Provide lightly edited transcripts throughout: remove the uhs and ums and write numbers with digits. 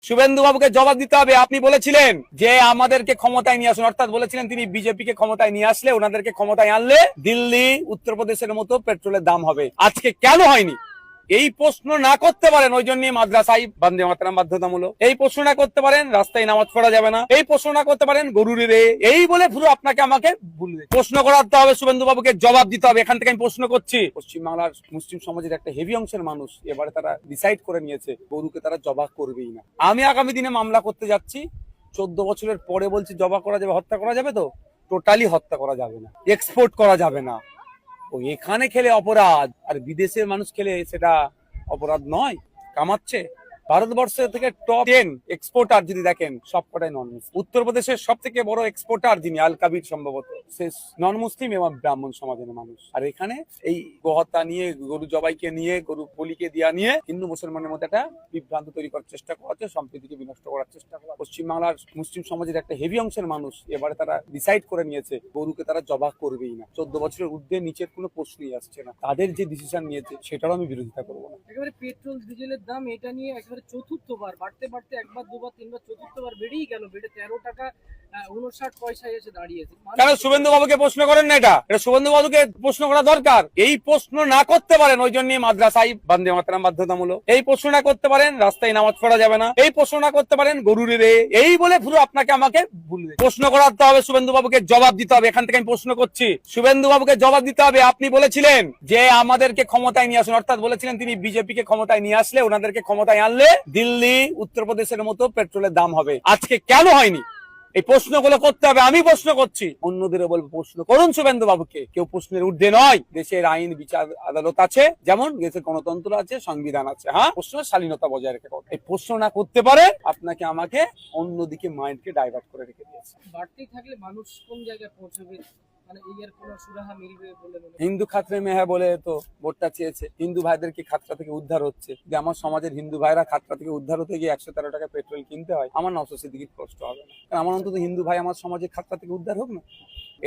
শুভেন্দু বাবুকে জবাব দিতে হবে। আপনি বলেছিলেন যে আমাদেরকে ক্ষমতায় নিয়ে আসুন, অর্থাৎ বলেছিলেন তিনি বিজেপি কে ক্ষমতায় নিয়ে আসলে, ওনাদেরকে ক্ষমতায় আনলে দিল্লি উত্তরপ্রদেশের মতো পেট্রোলের দাম হবে। আজকে কেন হয়নি? এই প্রশ্ন না করতে পারেন, ওই জন্য মাদ্রাসায় বন্দে মাতরম বাধ্যতামূলক। এই প্রশ্ন না করতে পারেন, রাস্তায় নামাজ পড়া যাবে না। এই প্রশ্ন না করতে পারেন, গরুরে রে, এই বলে পুরো আপনাকে আমাকে ভুলবে। প্রশ্ন করাতে হবে, শুভেন্দু বাবুকে জবাব দিতে হবে। এখান থেকে আমি প্রশ্ন করছি, পশ্চিমবাংলার মুসলিম সমাজের একটা হেভি অংশের মানুষ এবারে তারা ডিসাইড করে নিয়েছে গরুকে তারা জবাব করবেই না। আমি আগামী দিনে মামলা করতে যাচ্ছি। 14 বছরের পরে বলছি জবাব করা যাবে, হত্যা করা যাবে, তো টোটালি হত্যা করা যাবে না, এক্সপোর্ট করা যাবে না। ও এখানে খেলে অপরাধ, আর বিদেশের মানুষ খেলে সেটা অপরাধ নয়, কামাচ্ছে। ভারতবর্ষের থেকে টপ 10 এক্সপোর্টার যদি দেখেন সবকটাই নন মুসলিম। উত্তরপ্রদেশের সব থেকে বড় এক্সপোর্টার যিনি, আল কাবির সম্ভবত, সে নন মুসলিম এবং ব্রাহ্মণ সমাজের মানুষ। আর এখানে এই গোহত্যা নিয়ে, গরু জবাইকে নিয়ে, গরু বলিকে দেওয়া নিয়ে হিন্দু মুসলমানের মধ্যে একটা বিভ্রান্ত তৈরি করার চেষ্টা করা হচ্ছে, সম্প্রীতিকে বিনষ্ট করার চেষ্টা করা। পশ্চিমবাংলার মুসলিম সমাজের একটা হেভি অংশের মানুষ এবারে তারা ডিসাইড করে নিয়েছে গরুকে তারা জবাই করবেই না। 14 বছরের ঊর্ধ্বে নিচের কোনো প্রশ্নই আসছে না। তাদের যে ডিসিশন নিয়েছে সেটারও আমি বিরোধিতা করবো না। একেবারে পেট্রোল ডিজেলের দাম এটা নিয়ে একেবারে চতুর্থবার বাড়তে বাড়তে একবার দুবার তিনবার চতুর্থবার বেড়েই গেল, বেড়ে 13 টাকা 59 পয়সায় এসে দাঁড়িয়েছে। কেন শুভেন্দু বাবুকে প্রশ্ন করেন না? এটা শুভেন্দু বাবুকে প্রশ্ন করা দরকার। এই প্রশ্ন না করতে পারেন, ওই জন্য মাদ্রাসায় বন্দে মাতরম বাধ্যতামূলক। এই প্রশ্ন না করতে পারেন, রাস্তায় নামাজ পড়া যাবে না। এই প্রশ্ন না করতে পারেন, গরুরে রে, এই বলে পুরো আপনাকে আমাকে ভুলবে। প্রশ্ন করাতে হবে, শুভেন্দু বাবুকে জবাব দিতে হবে। এখান থেকে আমি প্রশ্ন করছি, শুভেন্দু বাবুকে জবাব দিতে হবে। আপনি বলেছিলেন যে আমাদেরকে ক্ষমতায় নিয়ে আসুন, অর্থাৎ বলেছিলেন তিনি বিজেপি কে ক্ষমতায় নিয়ে আসলে, ওনাদেরকে ক্ষমতায় আনলে দিল্লি উত্তরপ্রদেশের মতো পেট্রোলের দাম হবে। আজকে কেন হয়নি? এই প্রশ্নগুলো করতে হবে। আমি প্রশ্ন করছি, অন্যদেরও বলবো প্রশ্ন করুন শুভেন্দু বাবুকে। কেউ প্রশ্নের ঊর্ধ্বে নয়। দেশের আইন বিচার আদালত আছে, যেমন দেশের গণতন্ত্র আছে, সংবিধান আছে। হ্যাঁ, প্রশ্নের স্বাধীনতা বজায় রেখে করো। এই প্রশ্ন না করতে পারে, আপনাকে আমাকে অন্যদিকে মাইন্ডকে ডাইভার্ট করে রেখে দিয়েছে। বাড়তেই থাকলে মানুষ কোন জায়গায় পৌঁছবে? মানে এর কোনো সুরাহা মিলবে বলে মনে হয়? হিন্দু খাতরে মে হ্যাঁ বলে তো ভোটটা চেয়েছে। হিন্দু ভাইদের কি খাতরা থেকে উদ্ধার হচ্ছে? যে আমার সমাজের হিন্দু ভাইরা খাতরা থেকে উদ্ধার হতে গিয়ে 113 টাকা পেট্রোল কিনতে হয়, আমার নওশাদ সিদ্দিকীর কষ্ট হবে না। কারণ আমার অন্তত হিন্দু ভাই আমার সমাজের খাতরা থেকে উদ্ধার হোক না।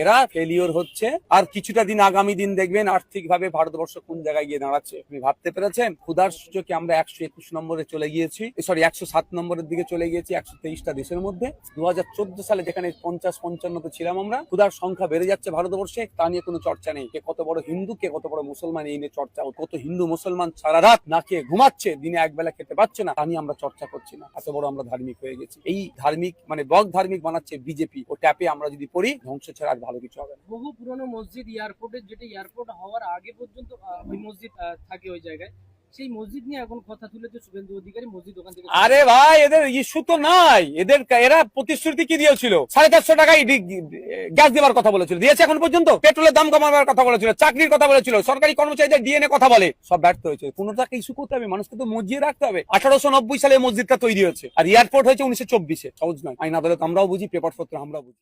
এরা ফেলিওর হচ্ছে। আর কিছুটা দিন, আগামী দিন দেখবেন আর্থিক ভাবে ভারতবর্ষ কোন জায়গায় গিয়ে দাঁড়াচ্ছে। আপনি ভাবতে পেরেছেন? ক্ষুধার সূচকে আমরা 121 নম্বরে চলে গিয়েছি, সরি 107 নম্বরের দিকে চলে গিয়েছি 123টা দেশের মধ্যে। 2014 সালে যেখানে 50-55 ছিলাম আমরা, ক্ষুধার সংখ্যা বেড়ে যাচ্ছে ভারতবর্ষে, তা নিয়ে কোনো চর্চা নেই। কে কত বড় হিন্দু, কে কত বড় মুসলমান, এই নিয়ে চর্চা। কত হিন্দু মুসলমান সারা রাত না খেয়ে ঘুমাচ্ছে, দিনে একবেলা খেতে পাচ্ছে না, তা নিয়ে আমরা চর্চা করছি না। এত বড় আমরা ধার্মিক হয়ে গেছি। এই ধার্মিক মানে বক ধার্মিক বানাচ্ছে বিজেপি। ও ট্যাপে আমরা যদি পড়ি, ধ্বংস ছাড়া আর ভালো কিছু হবে না। বহু পুরনো মসজিদ, এয়ারপোর্টের, যেটা এয়ারপোর্ট হওয়ার আগে পর্যন্ত ওই মসজিদ থাকে ওই জায়গায়, সেই মসজিদ নিয়ে এখন কথা তুলেছে শুভেন্দু অধিকারী। মসজিদ ওখান থেকে আরে ভাই, এদের ইস্যু তো নাই। এরা প্রতিশ্রুতি কি দিয়েছিল? 450 টাকায় গ্যাস দেওয়ার কথা বলেছিল, দিয়েছে এখন পর্যন্ত? পেট্রোলের দাম কমাবার কথা বলেছিল, চাকরির কথা বলেছিল, সরকারি কর্মচারীদের ডিএনএ কথা বলে, সব ব্যর্থ হয়েছে। পুনরায় ইস্যু করতে হবে, মানুষকে তো মসজিদে রাখতে হবে। 1890 সালে মসজিদটা তৈরি হয়েছে, আর এয়ারপোর্ট হয়েছে 1924-এ। সহজ নয়। আইন আদালত আমরাও বুঝি, পেপার পত্র আমরাও বুঝি।